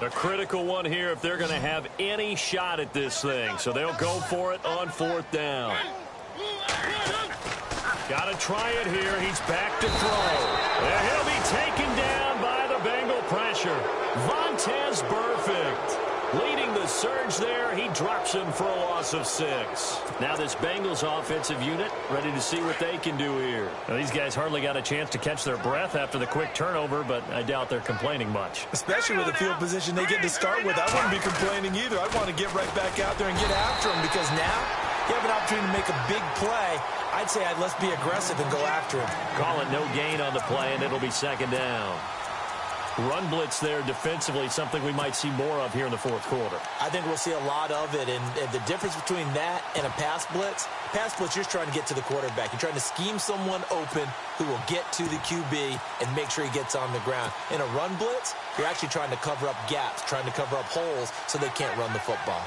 A critical one here if they're going to have any shot at this thing. So they'll go for it on fourth down. Got to try it here. He's back to throw. And he'll be taken down by the Bengal pressure. Vontaze Burfict leading the surge there. He drops him for a loss of 6. Now this Bengals offensive unit ready to see what they can do here. Now, these guys hardly got a chance to catch their breath after the quick turnover, but I doubt they're complaining much. Especially with the field position they get to start with. I wouldn't be complaining either. I want to get right back out there and get after them because now you have an opportunity to make a big play. I'd say let's be aggressive and go after him. Call it no gain on the play, and it'll be second down. Run blitz there defensively, something we might see more of here in the fourth quarter. I think we'll see a lot of it, and the difference between that and a pass blitz, you're trying to get to the quarterback. You're trying to scheme someone open who will get to the QB and make sure he gets on the ground. In a run blitz, you're actually trying to cover up gaps, trying to cover up holes so they can't run the football.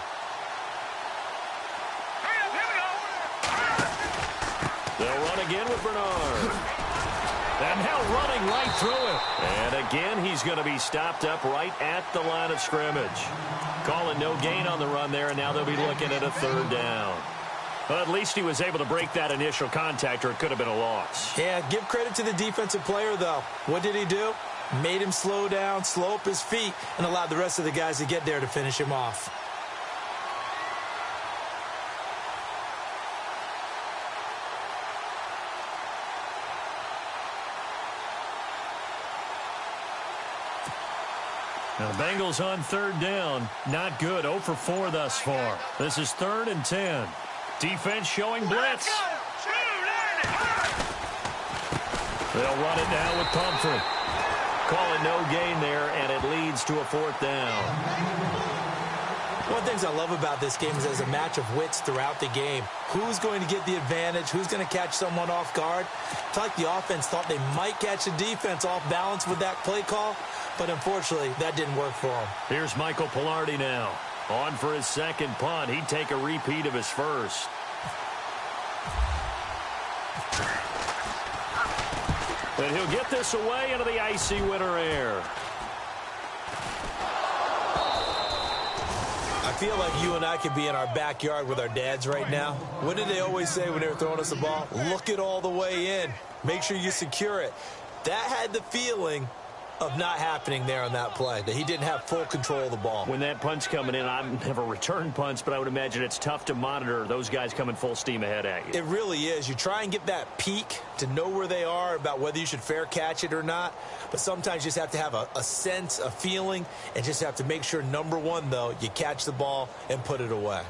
They'll run again with Bernard. And now running right through it. And again, he's going to be stopped up right at the line of scrimmage. Call it no gain on the run there, and now they'll be looking at a third down. But at least he was able to break that initial contact, or it could have been a loss. Yeah, give credit to the defensive player, though. What did he do? Made him slow down, slow up his feet, and allowed the rest of the guys to get there to finish him off. Now, the Bengals on third down. Not good. 0 for 4 thus far. This is 3rd and 10. Defense showing blitz. They'll run it now with Pumphrey. Call it no gain there, and it leads to a 4th down. One of the things I love about this game is there's a match of wits throughout the game. Who's going to get the advantage? Who's going to catch someone off guard? I feel like the offense thought they might catch the defense off balance with that play call, but unfortunately, that didn't work for them. Here's Michael Pilardi now. On for his second punt. He'd take a repeat of his first. And he'll get this away into the icy winter air. I feel like you and I could be in our backyard with our dads right now. What did they always say when they were throwing us a ball? Look it all the way in. Make sure you secure it. That had the feeling of not happening there on that play, that he didn't have full control of the ball. When that punch coming in, I've never returned punts, but I would imagine it's tough to monitor those guys coming full steam ahead at you. It really is. You try and get that peek to know where they are, about whether you should fair catch it or not, but sometimes you just have to have a sense, a feeling, and just have to make sure, number one, though, you catch the ball and put it away.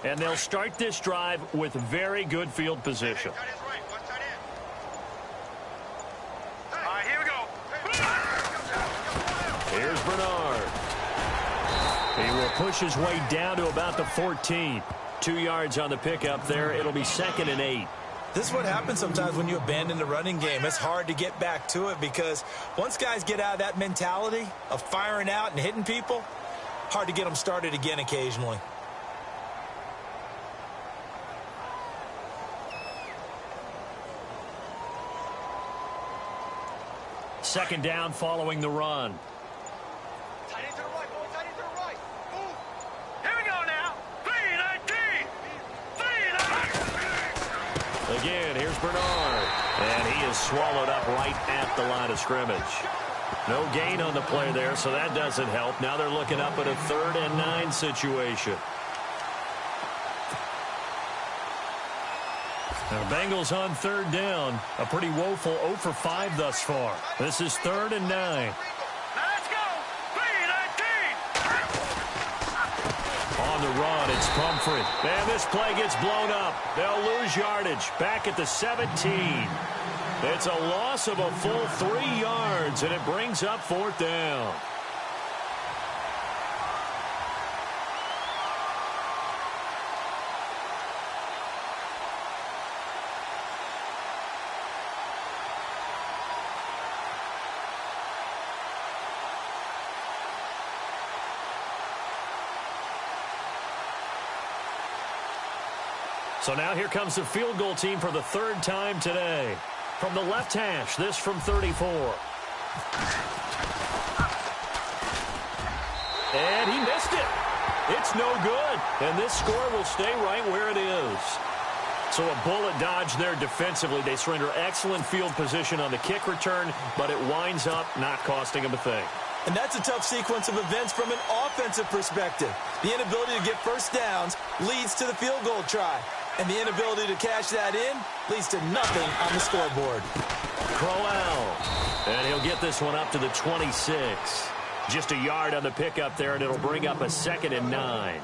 And they'll start this drive with very good field position. All right, here we go. Here's Bernard. He will push his way down to about the 14. 2 yards on the pickup there. It'll be 2nd and 8. This is what happens sometimes when you abandon the running game. It's hard to get back to it because once guys get out of that mentality of firing out and hitting people, hard to get them started again occasionally. Second down following the run. Tight end to the right, boy. Tight end to the right. Move. Here we go now. 3-19. Again, here's Bernard. And he is swallowed up right at the line of scrimmage. No gain on the play there, so that doesn't help. Now they're looking up at a 3rd and 9 situation. Now, Bengals on 3rd down. A pretty woeful 0 for 5 thus far. This is 3rd and 9. Now let's go. 3-19. On the run, it's Pumphrey. And this play gets blown up. They'll lose yardage back at the 17. It's a loss of a full 3 yards, and it brings up 4th down. So now here comes the field goal team for the 3rd time today. From the left hash, this from 34. And he missed it. It's no good. And this score will stay right where it is. So a bullet dodge there defensively. They surrender excellent field position on the kick return, but it winds up not costing them a thing. And that's a tough sequence of events from an offensive perspective. The inability to get first downs leads to the field goal try. And the inability to cash that in leads to nothing on the scoreboard. Crowell. And he'll get this one up to the 26. Just a yard on the pickup there, and it'll bring up a 2nd and 9.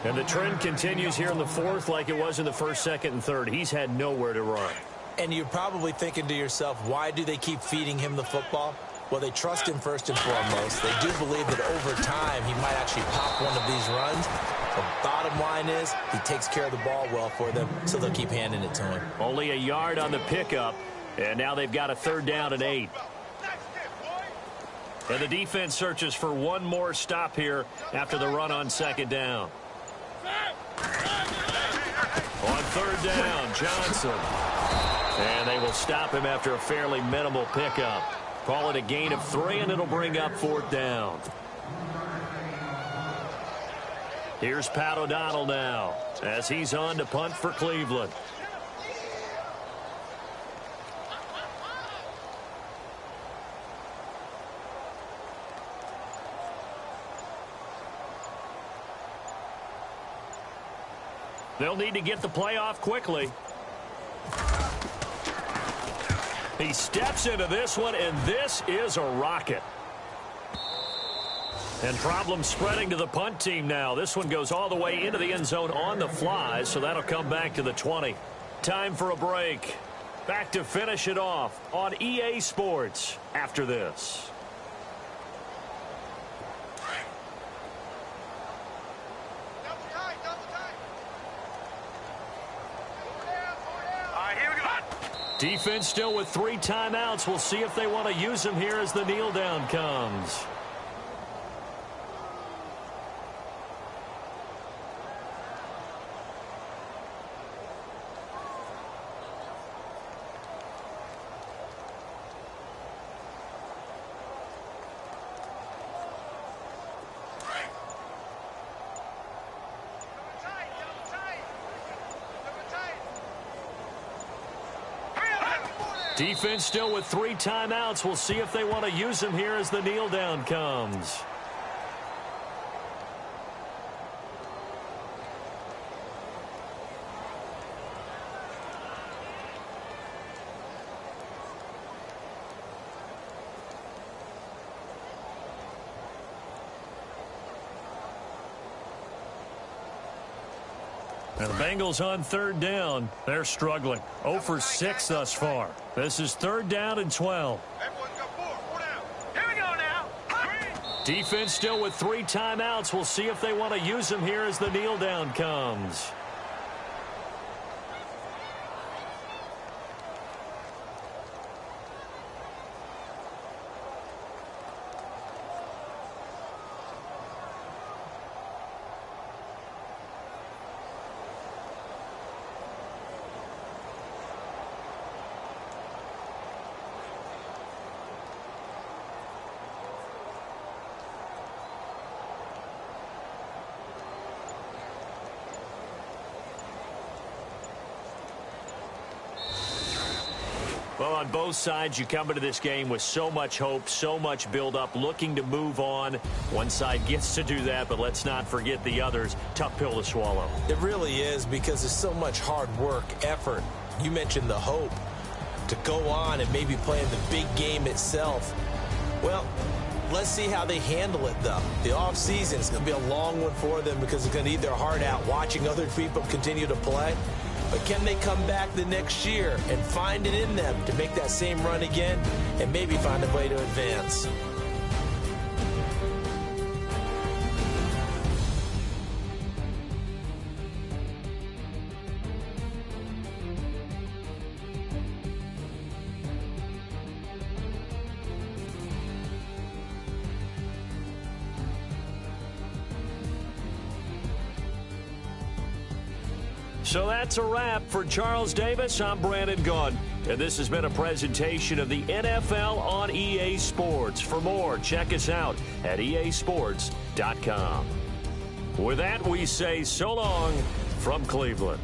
And the trend continues here in the 4th like it was in the 1st, 2nd, and 3rd. He's had nowhere to run. And you're probably thinking to yourself, why do they keep feeding him the football? Well, they trust him first and foremost. They do believe that over time he might actually pop one of these runs. The bottom line is he takes care of the ball well for them, so they'll keep handing it to him. Only a yard on the pickup, and now they've got a 3rd down and 8. And the defense searches for one more stop here after the run on 2nd down. On 3rd down, Johnson. And they will stop him after a fairly minimal pickup. Call it a gain of 3, and it'll bring up 4th down. Here's Pat O'Donnell now as he's on to punt for Cleveland. They'll need to get the play off quickly. He steps into this one, and this is a rocket. And problems spreading to the punt team now. This one goes all the way into the end zone on the fly, so that'll come back to the 20. Time for a break. Back to finish it off on EA Sports after this. Defense still with 3 timeouts. We'll see if they want to use them here as the kneel down comes. Defense still with 3 timeouts. We'll see if they want to use them here as the kneel down comes. And the Bengals on 3rd down. They're struggling. 0 for 6 thus far. This is 3rd down and 12. Everyone's got 4 down. Here we go now. Defense still with 3 timeouts. We'll see if they want to use them here as the kneel down comes. Well, on both sides, you come into this game with so much hope, so much build-up, looking to move on. One side gets to do that, but let's not forget the others. Tough pill to swallow. It really is, because there's so much hard work, effort. You mentioned the hope to go on and maybe play in the big game itself. Well, let's see how they handle it, though. The offseason is going to be a long one for them because it's going to eat their heart out watching other people continue to play. But can they come back the next year and find it in them to make that same run again and maybe find a way to advance? So that's a wrap for Charles Davis. I'm Brandon Gunn, and this has been a presentation of the NFL on EA Sports. For more, check us out at easports.com. With that, we say so long from Cleveland.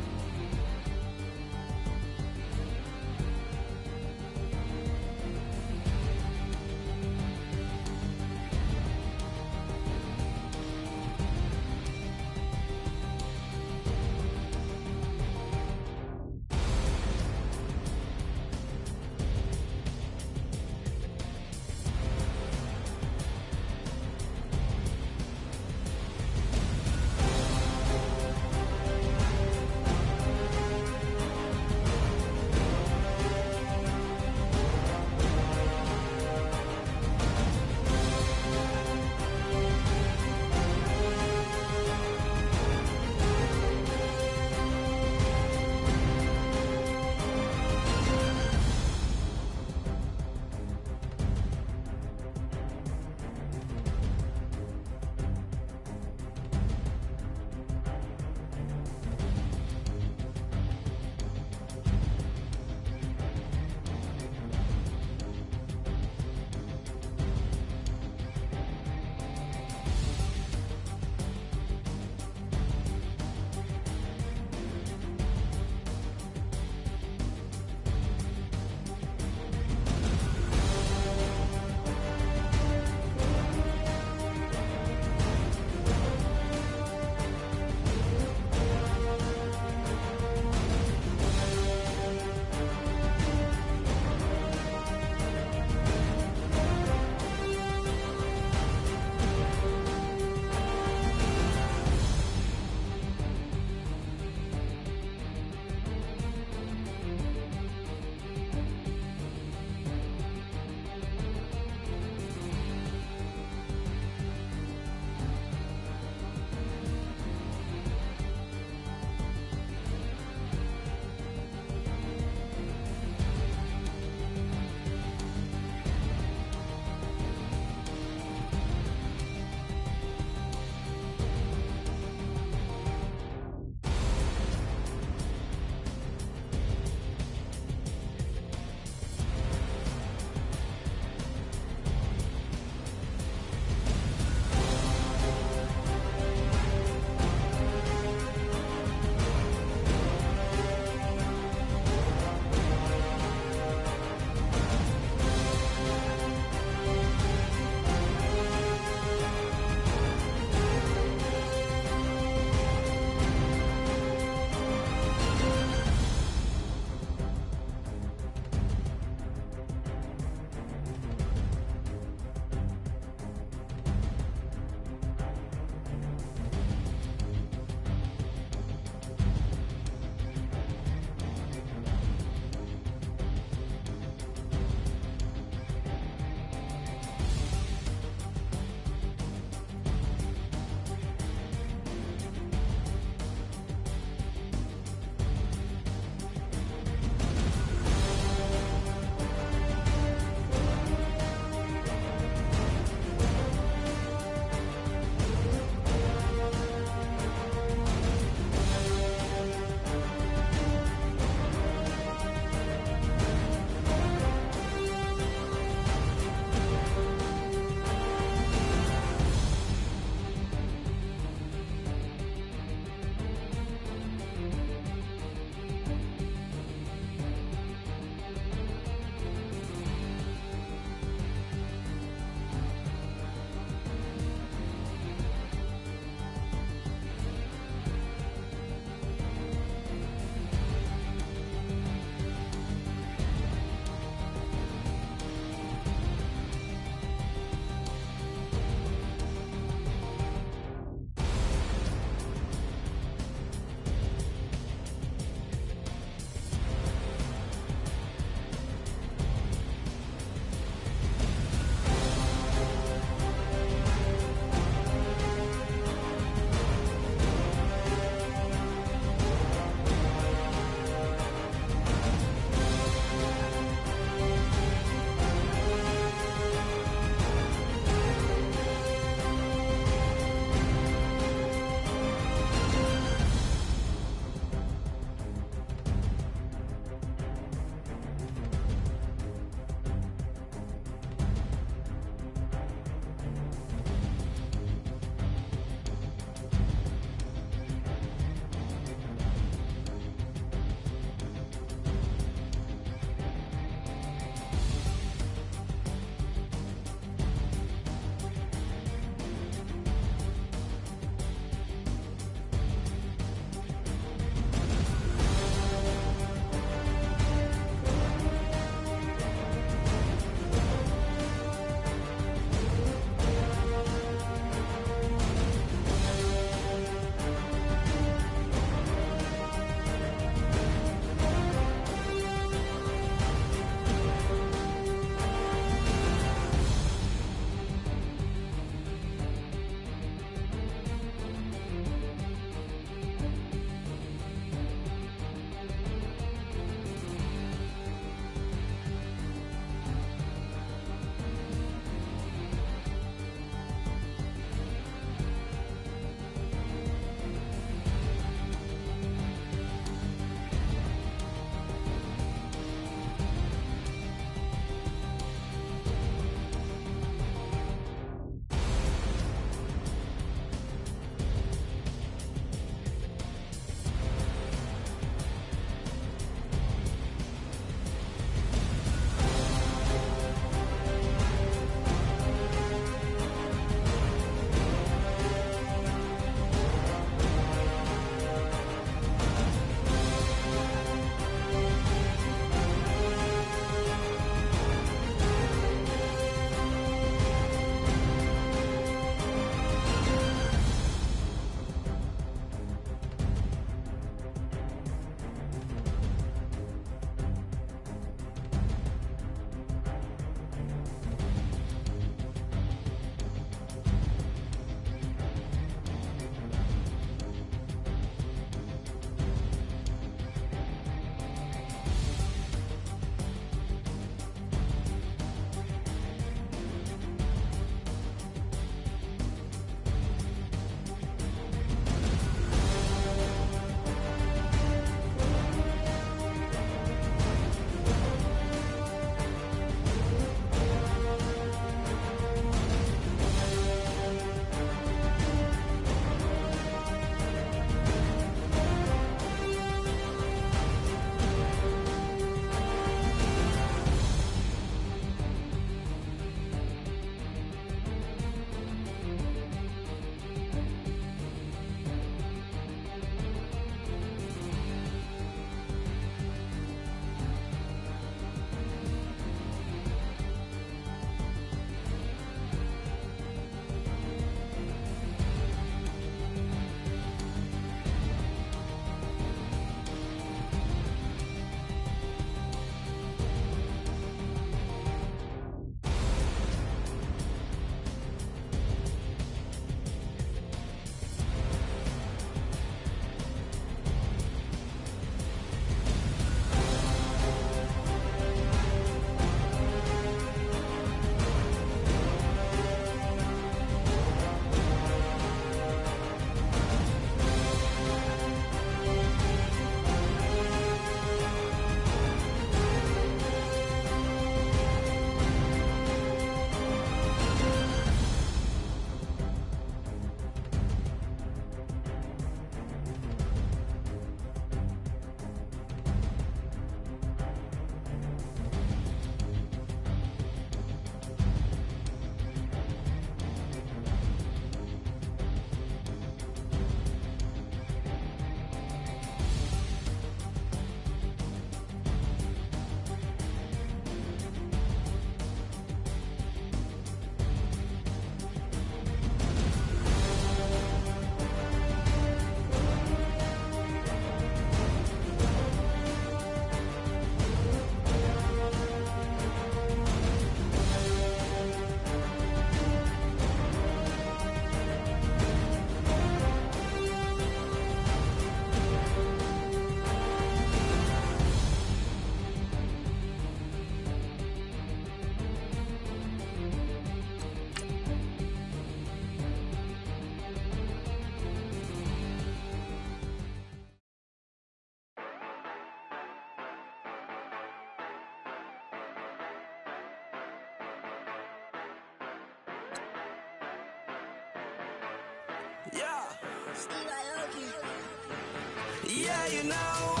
Yeah, you know